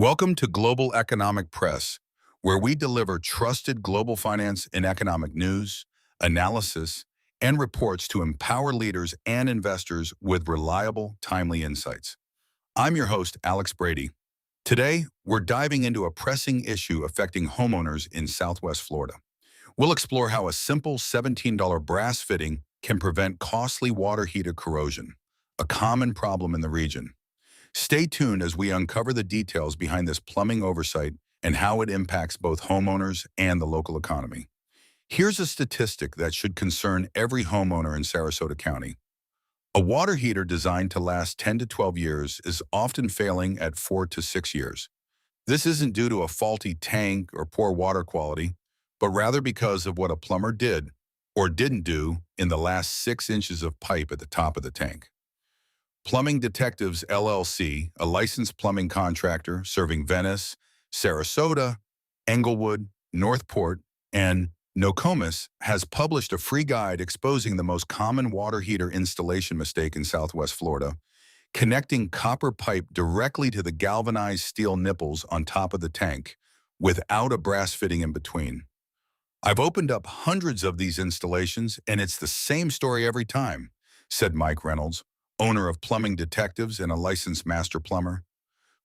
Welcome to Global Economic Press, where we deliver trusted global finance and economic news, analysis, and reports to empower leaders and investors with reliable, timely insights. I'm your host, Alex Brady. Today, we're diving into a pressing issue affecting homeowners in Southwest Florida. We'll explore how a simple $17 brass fitting can prevent costly water heater corrosion, a common problem in the region. Stay tuned as we uncover the details behind this plumbing oversight and how it impacts both homeowners and the local economy. Here's a statistic that should concern every homeowner in Sarasota County. A water heater designed to last 10 to 12 years is often failing at 4 to 6 years. This isn't due to a faulty tank or poor water quality, but rather because of what a plumber did or didn't do in the last 6 inches of pipe at the top of the tank. Plumbing Detectives LLC, a licensed plumbing contractor serving Venice, Sarasota, Englewood, Northport, and Nokomis, has published a free guide exposing the most common water heater installation mistake in Southwest Florida, connecting copper pipe directly to the galvanized steel nipples on top of the tank without a brass fitting in between. I've opened up hundreds of these installations, and it's the same story every time, said Mike Reynolds, owner of Plumbing Detectives and a licensed master plumber.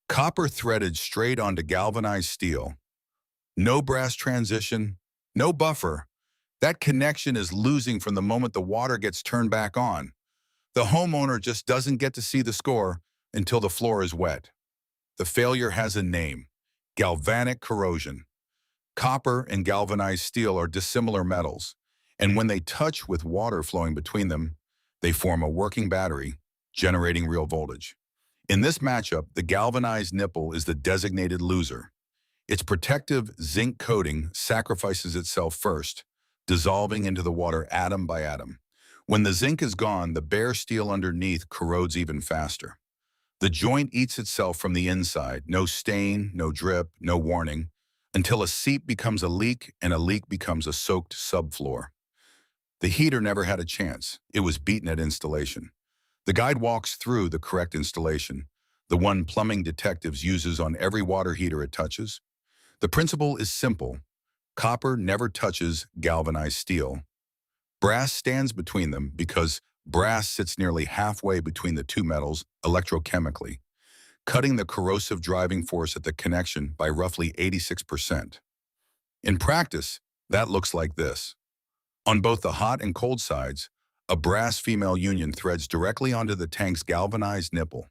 Copper threaded straight onto galvanized steel. No brass transition, no buffer. That connection is losing from the moment the water gets turned back on. The homeowner just doesn't get to see the score until the floor is wet. The failure has a name: galvanic corrosion. Copper and galvanized steel are dissimilar metals, and when they touch with water flowing between them, they form a working battery, generating real voltage. In this matchup, the galvanized nipple is the designated loser. Its protective zinc coating sacrifices itself first, dissolving into the water atom by atom. When the zinc is gone, the bare steel underneath corrodes even faster. The joint eats itself from the inside, no stain, no drip, no warning, until a seep becomes a leak and a leak becomes a soaked subfloor. The heater never had a chance. It was beaten at installation. The guide walks through the correct installation, the one Plumbing Detectives uses on every water heater it touches. The principle is simple. Copper never touches galvanized steel. Brass stands between them because brass sits nearly halfway between the two metals electrochemically, cutting the corrosive driving force at the connection by roughly 86%. In practice, that looks like this. On both the hot and cold sides, a brass female union threads directly onto the tank's galvanized nipple.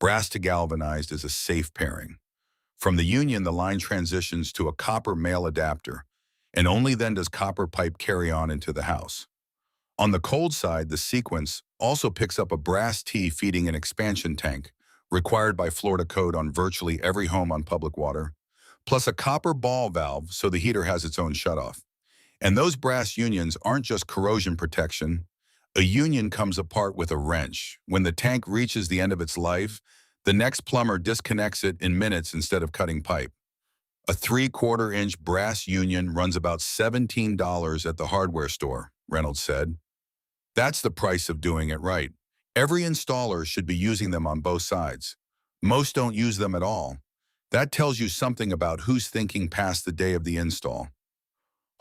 Brass to galvanized is a safe pairing. From the union, the line transitions to a copper male adapter, and only then does copper pipe carry on into the house. On the cold side, the sequence also picks up a brass T feeding an expansion tank, required by Florida code on virtually every home on public water, plus a copper ball valve so the heater has its own shutoff. And those brass unions aren't just corrosion protection. A union comes apart with a wrench. When the tank reaches the end of its life, the next plumber disconnects it in minutes instead of cutting pipe. A 3/4-inch brass union runs about $17 at the hardware store, Reynolds said. That's the price of doing it right. Every installer should be using them on both sides. Most don't use them at all. That tells you something about who's thinking past the day of the install.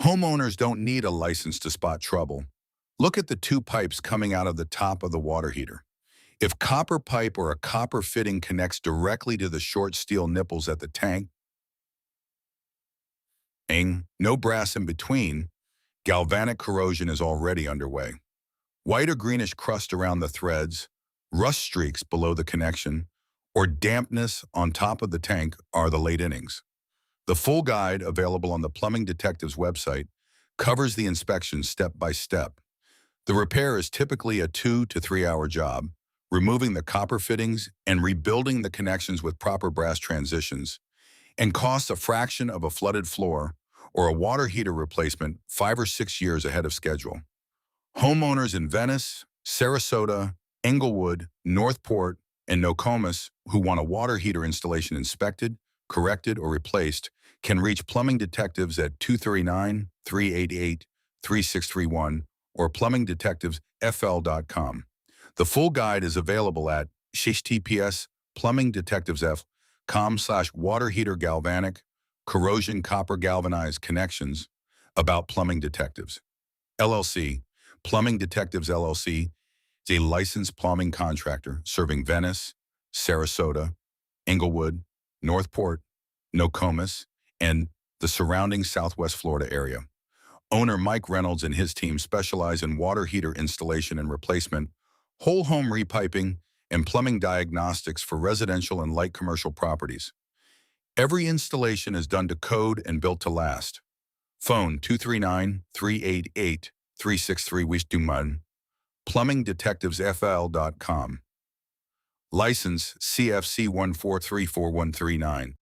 Homeowners don't need a license to spot trouble. Look at the two pipes coming out of the top of the water heater. If copper pipe or a copper fitting connects directly to the short steel nipples at the tank, no brass in between, galvanic corrosion is already underway. White or greenish crust around the threads, rust streaks below the connection, or dampness on top of the tank are the late innings. The full guide, available on the Plumbing Detectives website, covers the inspection step by step. The repair is typically a 2 to 3 hour job, removing the copper fittings and rebuilding the connections with proper brass transitions, and costs a fraction of a flooded floor or a water heater replacement 5 or 6 years ahead of schedule. Homeowners in Venice, Sarasota, Englewood, Northport, and Nokomis who want a water heater installation inspected, corrected, or replaced can reach Plumbing Detectives at 239-388-3631 or plumbingdetectivesfl.com. The full guide is available at https://plumbingdetectivesf com/water heater galvanic, corrosion copper galvanized connections. About Plumbing Detectives LLC. Plumbing Detectives LLC is a licensed plumbing contractor serving Venice, Sarasota, Inglewood, Northport, Nokomis, and the surrounding Southwest Florida area. Owner Mike Reynolds and his team specialize in water heater installation and replacement, whole home repiping, and plumbing diagnostics for residential and light commercial properties. Every installation is done to code and built to last. Phone 239-388-363 Wistumad. PlumbingDetectivesFL.com. License CFC 1434139.